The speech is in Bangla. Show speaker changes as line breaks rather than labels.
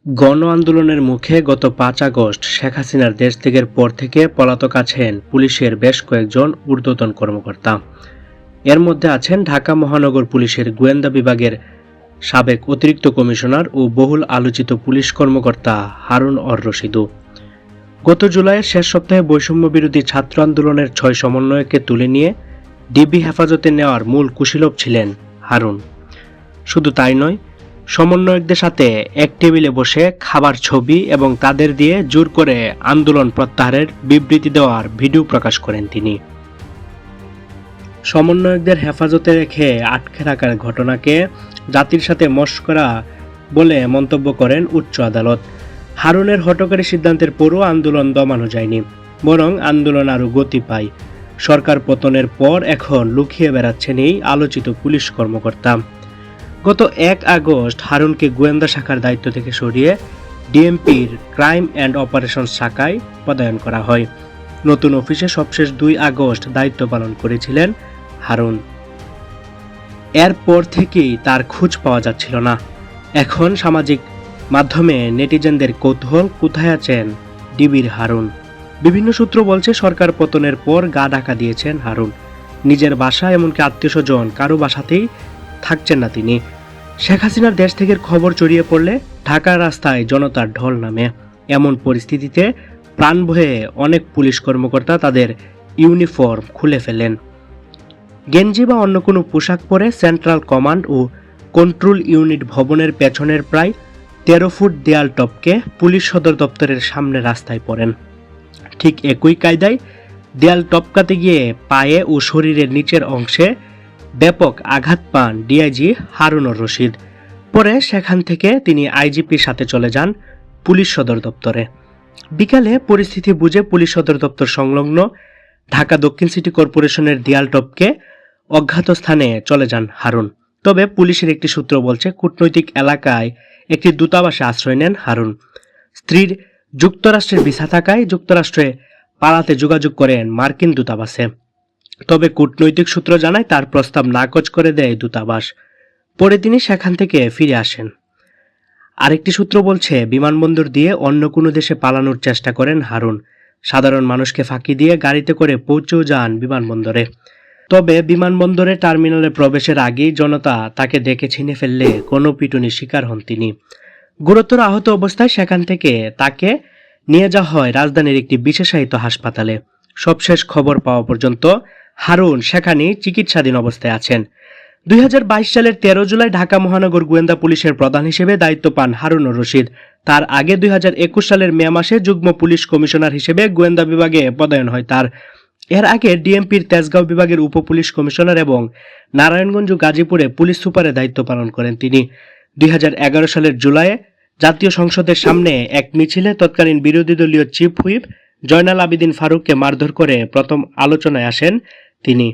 গণ আন্দোলনের মুখে গত ৫ আগস্ট শেখ হাসিনার দেশ ত্যাগের পর থেকে পলাতক আছেন পুলিশের বেশ কয়েকজন ঊর্ধ্বতন কর্মকর্তা। এর মধ্যে আছেন ঢাকা মহানগর পুলিশের গোয়েন্দা বিভাগের সাবেক অতিরিক্ত কমিশনার ও বহুল আলোচিত পুলিশ কর্মকর্তা হারুন অর রশিদও। গত জুলাইয়ের শেষ সপ্তাহে বৈষম্য বিরোধী ছাত্র আন্দোলনের ৬ সমন্বয়ককে তুলে নিয়ে ডিবি হেফাজতে নেওয়ার মূল কুশীলব ছিলেন হারুন। শুধু তাই নয়, সমন্বয়কদের সাথে এক টেবিলে বসে খাবার ছবি এবং তাদের দিয়ে জোর করে আন্দোলন প্রত্যাহারের বিবৃতি দেওয়ার ভিডিও প্রকাশ করেন তিনি। সমন্বয়কদের হেফাজতে রেখে আটকে রাখার ঘটনাকে জাতির সাথে মশকরা বলে মন্তব্য করেন উচ্চ আদালত। হারুনের হঠকারী সিদ্ধান্তের পরও আন্দোলন দমানো যায়নি, বরং আন্দোলন আরও গতি পায়। সরকার পতনের পর এখন লুকিয়ে বেড়াচ্ছেন এই আলোচিত পুলিশ কর্মকর্তা। গত ১ আগস্ট হারুনকে গোয়েন্দা শাখার দায়িত্ব থেকে সরিয়ে ডিএমপির ক্রাইম অ্যান্ড অপারেশনস শাখায় পদায়ন করা হয়। নতুন অফিসে সবশেষ ২ আগস্ট দায়িত্ব পালন করেছিলেন হারুন। এরপর থেকেই তার খোঁজ পাওয়া যাচ্ছিল না। এখন সামাজিক মাধ্যমে নেটিজেনদের কৌতূহল, কোথায় আছেন ডিবির হারুন? বিভিন্ন সূত্র বলছে সরকার পতনের পর গা ঢাকা দিয়েছেন হারুন। নিজের বাসা এমনকি আত্মীয়স্বজন কারো বাসাতেই থাকছেন না তিনি। শেখ হাসিনার দেশ থেকে খবর ছড়িয়ে পড়লে ঢাকার রাস্তায় জনতার ঢল নামে। এমন পরিস্থিতিতে প্রাণ ভয়ে অনেক পুলিশ কর্মকর্তা তাদের ইউনিফর্ম খুলে ফেলেন। গেঞ্জি বা অন্য কোনো পোশাক পরে সেন্ট্রাল কমান্ড ও কন্ট্রোল ইউনিট ভবনের পেছনের প্রায় ১৩ ফুট দেয়াল টপকে পুলিশ সদর দপ্তরের সামনে রাস্তায় পড়েন। ঠিক একই কায়দায় দেয়াল টপকাতে গিয়ে পায়ে ও শরীরের নিচের অংশে ব্যাপক আঘাত পান ডিআইজি হারুন অর রশিদ। পরে সেখান থেকে তিনি আইজিপির সাথে চলে যান পুলিশ সদর দপ্তরে। বিকালে পরিস্থিতি বুঝে পুলিশ সদর দপ্তর সংলগ্ন ঢাকা দক্ষিণ সিটি কর্পোরেশনের দেয়াল টপকে অজ্ঞাত স্থানে চলে যান হারুন। তবে পুলিশের একটি সূত্র বলছে কূটনৈতিক এলাকায় একটি দূতাবাসে আশ্রয় নেন হারুন। স্ত্রীর যুক্তরাষ্ট্রের ভিসা থাকায় যুক্তরাষ্ট্রে পালাতে যোগাযোগ করেন মার্কিন দূতাবাসে। তবে কূটনৈতিক সূত্র জানায় তার প্রস্তাব নাকচ করে দেয় দূতাবাস। পরে তিনি সেখান থেকে ফিরে আসেন। আরেকটি সূত্র বলছে বিমানবন্দর দিয়ে অন্য কোনো দেশে পালানোর চেষ্টা করেন হারুন। সাধারণ মানুষকে ফাঁকি দিয়ে গাড়িতে করে পৌঁছেও যান বিমানবন্দরে। তবে বিমানবন্দরে টার্মিনালে প্রবেশের আগেই জনতা তাকে দেখে ছিনে ফেললে গণপিটুনির শিকার হন তিনি। গুরুতর আহত অবস্থায় সেখান থেকে তাকে নিয়ে যাওয়া হয় রাজধানীর একটি বিশেষায়িত হাসপাতালে। সবশেষ খবর পাওয়া পর্যন্ত হারুন সেখানেই চিকিৎসাধীন অবস্থায় আছেন। ২০২২ সালের ১৩ জুলাই ঢাকা মহানগর গোয়েন্দা পুলিশের প্রধান হিসেবে দায়িত্ব পান হারুন অর রশিদ। তার আগে ২০২১ সালের মে মাসে যুগ্ম পুলিশ কমিশনার হিসেবে গোয়েন্দা বিভাগে পদায়ন হয় তার। এর আগে ডিএমপির তেজগাঁও বিভাগের উপপুলিশ কমিশনার এবং নারায়ণগঞ্জ ও গাজীপুরে পুলিশ সুপারের দায়িত্ব পালন করেন তিনি। ২০১১ সালের জুলাইয়ে জাতীয় সংসদের সামনে এক মিছিলে তৎকালীন বিরোধী দলীয় চিফ হুইপ জয়নাল আবেদিন ফারুককে মারধর করে প্রথম আলোচনায় আসেন তিনি।